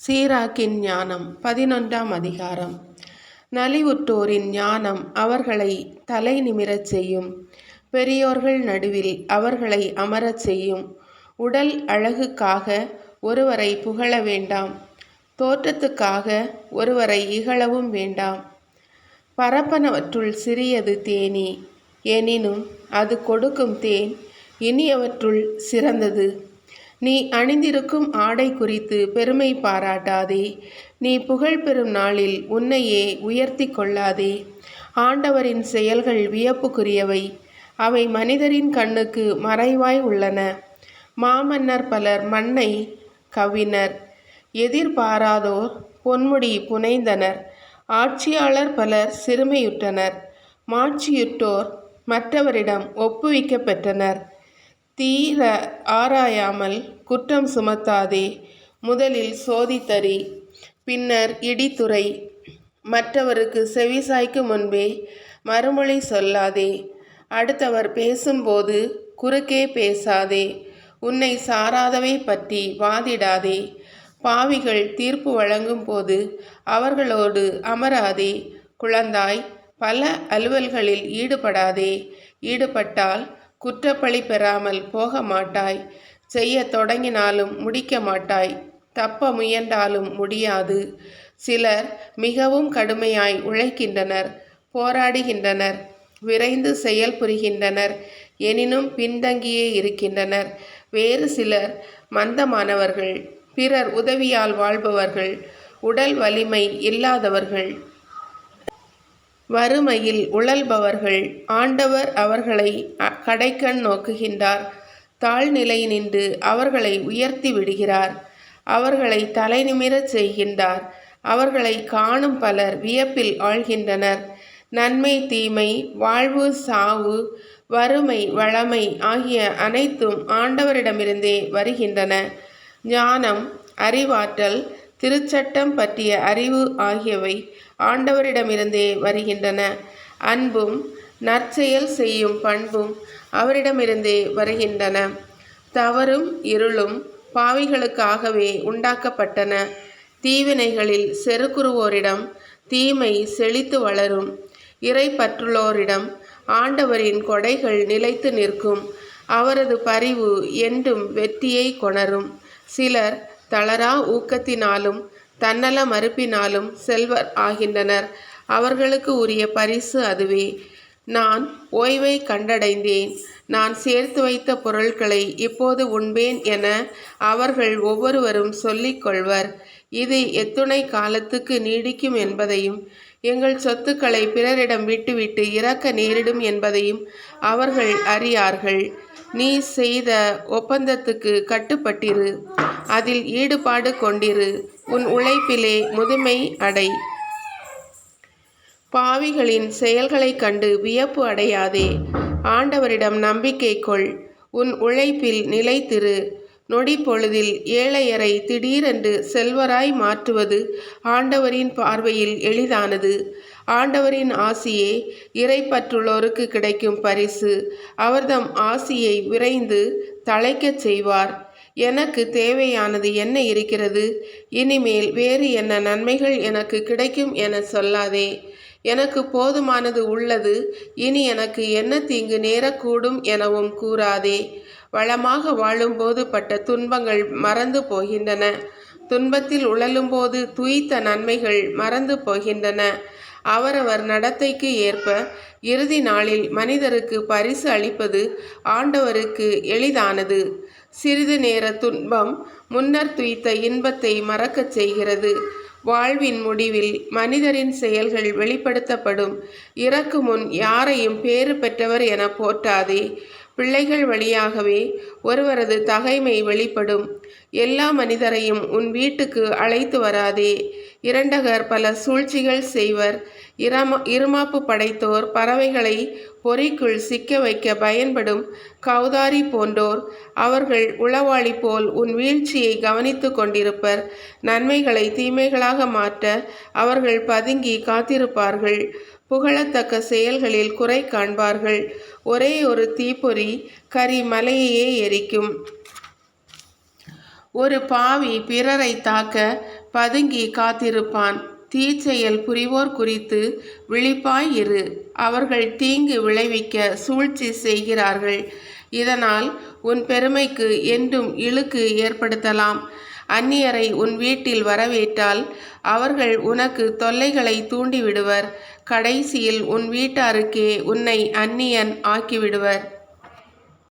சீராக்கின் ஞானம் 11ஆம் அதிகாரம். நலிவுற்றோரின் ஞானம் அவர்களை தலை நிமிரச் செய்யும். பெரியோர்கள் நடுவில் அவர்களை அமரச் செய்யும். உடல் அழகுக்காக ஒருவரை புகழ வேண்டாம், தோற்றத்துக்காக ஒருவரை இகழவும் வேண்டாம். பரப்பனவற்றுள் சிறியது தேனீ, எனினும் அது கொடுக்கும் தேன் இனியவற்றுள் சிறந்தது. நீ அணிந்திருக்கும் ஆடை குறித்து பெருமை பாராட்டாதே, நீ புகழ் பெறும் நாளில் உன்னையே உயர்த்தி கொள்ளாதே. ஆண்டவரின் செயல்கள் வியப்புக்குரியவை, அவை மனிதரின் கண்ணுக்கு மறைவாய் உள்ளன. மாமன்னர் பலர் மண்ணை கவ்வினர், எதிர்பாராதோர் பொன்முடி புனைந்தனர். ஆட்சியாளர் பலர் சிறுமையுற்றனர், மாட்சியுற்றோர் மற்றவரிடம் ஒப்புவிக்க பெற்றனர். தீர ஆராயாமல் குற்றம் சுமத்தாதே, முதலில் சோதித்தறி, பின்னர் இடித்துரை. மற்றவருக்கு செவிசாய்க்கு முன்பே மறுமொழி சொல்லாதே, அடுத்தவர் பேசும்போது குறுக்கே பேசாதே. உன்னை சாராதவை பற்றி வாதிடாதே, பாவிகள் தீர்ப்பு வழங்கும் போது அவர்களோடு அமராதே. குழந்தாய், பல அலுவல்களில் ஈடுபடாதே, ஈடுபட்டால் குற்றப்பழி பெறாமல் போக மாட்டாய். செய்ய தொடங்கினாலும் முடிக்க மாட்டாய், தப்ப முயன்றாலும் முடியாது. சிலர் மிகவும் கடுமையாய் உழைக்கின்றனர், போராடுகின்றனர், விரைந்து செயல் புரிகின்றனர், எனினும் பின்தங்கியே இருக்கின்றனர். வேறு சிலர் மந்தமானவர்கள், பிறர் உதவியால் வாழ்பவர்கள், உடல் வலிமை இல்லாதவர்கள், வறுமையில் உழல்பவர்கள். ஆண்டவர் அவர்களை கடைக்கண் நோக்குகின்றார், தாழ்நிலை நின்று அவர்களை உயர்த்தி விடுகிறார், அவர்களை தலை நிமிரச் செய்கின்றார். அவர்களை காணும் பலர் வியப்பில் ஆழ்கின்றனர். நன்மை தீமை, வாழ்வு சாவு, வறுமை வளமை ஆகிய அனைத்தும் ஆண்டவரிடமிருந்தே வருகின்றன. ஞானம், அறிவாற்றல், திருச்சட்டம் பற்றிய அறிவு ஆகியவை ஆண்டவரிடமிருந்தே வருகின்றன. அன்பும் நற்செயல் செய்யும் பண்பும் அவரிடமிருந்தே வருகின்றன. தவறும் இருளும் பாவிகளுக்காகவே உண்டாக்கப்பட்டன. தீவினைகளில் செருக்குறுவோரிடம் தீமை செழித்து வளரும். இறை பற்றுள்ளோரிடம் ஆண்டவரின் கொடைகள் நிலைத்து நிற்கும். அவரது பரிவு என்றும் வெற்றியை கொணரும். சிலர் தளரா ஊக்கத்தினாலும் தன்னல மறுப்பினாலும் செல்வர் ஆகின்றனர். அவர்களுக்கு உரிய பரிசு அதுவே. நான் ஓய்வை கண்டடைந்தேன், நான் சேர்த்து வைத்த பொருட்களை இப்போது உண்பேன் என அவர்கள் ஒவ்வொருவரும் சொல்லிக் கொள்வர். இது எத்துணை காலத்துக்கு நீடிக்கும் என்பதையும், எங்கள் சொத்துக்களை பிறரிடம் விட்டுவிட்டு இறக்க நேரிடும் என்பதையும் அவர்கள் அறியார்கள். நீ செய்த ஒப்பந்தத்துக்கு கட்டுப்பட்டிரு, அதில் ஈடுபாடு கொண்டிரு, உன் உழைப்பிலே முதுமை அடை. பாவிகளின் செயல்களைக் கண்டு வியப்பு அடையாதே, ஆண்டவரிடம் நம்பிக்கை கொள், உன் உழைப்பில் நிலைத்திரு. நொடி பொழுதில் ஏழையரை திடீரென்று செல்வராய் மாற்றுவது ஆண்டவரின் பார்வையில் எளிதானது. ஆண்டவரின் ஆசியே இறைப்பற்றுள்ளோருக்கு கிடைக்கும் பரிசு. அவர்தம் ஆசியை விரைந்து தழைக்கச் செய்வார். எனக்கு தேவையானது என்ன இருக்கிறது, இனிமேல் வேறு என்ன நன்மைகள் எனக்கு கிடைக்கும் என சொல்லாதே. எனக்கு போதுமானது உள்ளது, இனி எனக்கு என்ன தீங்கு நேரக்கூடும் எனவும் கூறாதே. வளமாக வாழும்போது பட்ட துன்பங்கள் மறந்து போகின்றன, துன்பத்தில் உழலும்போது துய்த்த நன்மைகள் மறந்து போகின்றன. அவரவர் நடத்தைக்கு ஏற்ப இறுதி நாளில் மனிதருக்கு பரிசு அளிப்பது ஆண்டவருக்கு எளிதானது. சிறிது நேர துன்பம் முன்னர் துய்த்த இன்பத்தை மறக்கச் செய்கிறது. வாழ்வின் முடிவில் மனிதரின் செயல்கள் வெளிப்படுத்தப்படும். இறக்கு முன் யாரையும் பேறு பெற்றவர் என போற்றாதே. பிள்ளைகள் வழியாகவே ஒருவரது தகைமை வெளிப்படும். எல்லா மனிதரையும் உன் வீட்டுக்கு அழைத்து வராதே. இரண்டகர் பல சூழ்ச்சிகள் செய்வர். இருமாப்பு படைத்தோர் பறவைகளை பொறிக்குள் சிக்க வைக்க பயன்படும் கௌதாரி போன்றோர். அவர்கள் உளவாளி போல் உன் வீழ்ச்சியை கவனித்து கொண்டிருப்பர். நன்மைகளை தீமைகளாக மாற்ற அவர்கள் பதுங்கி காத்திருப்பார்கள். புகழத்தக்க செயல்களில் குறை காண்பார்கள். ஒரே ஒரு தீப்பொறி கரி மலையையே எரிக்கும். ஒரு பாவி பிறரை தாக்க பதுங்கி காத்திருப்பான். தீச்செயல் புரிவோர் குறித்து விழிப்பாய் இரு. அவர்கள் தீங்கு விளைவிக்க சூழ்ச்சி செய்கிறார்கள். இதனால் உன் பெருமைக்கு என்றும் இழுக்கு ஏற்படுத்தலாம். அந்நியரை உன் வீட்டில் வரவேற்றால் அவர்கள் உனக்கு தொல்லைகளை தூண்டிவிடுவர். கடைசியில் உன் வீட்டாருக்கே உன்னை அந்நியன் ஆக்கிவிடுவர்.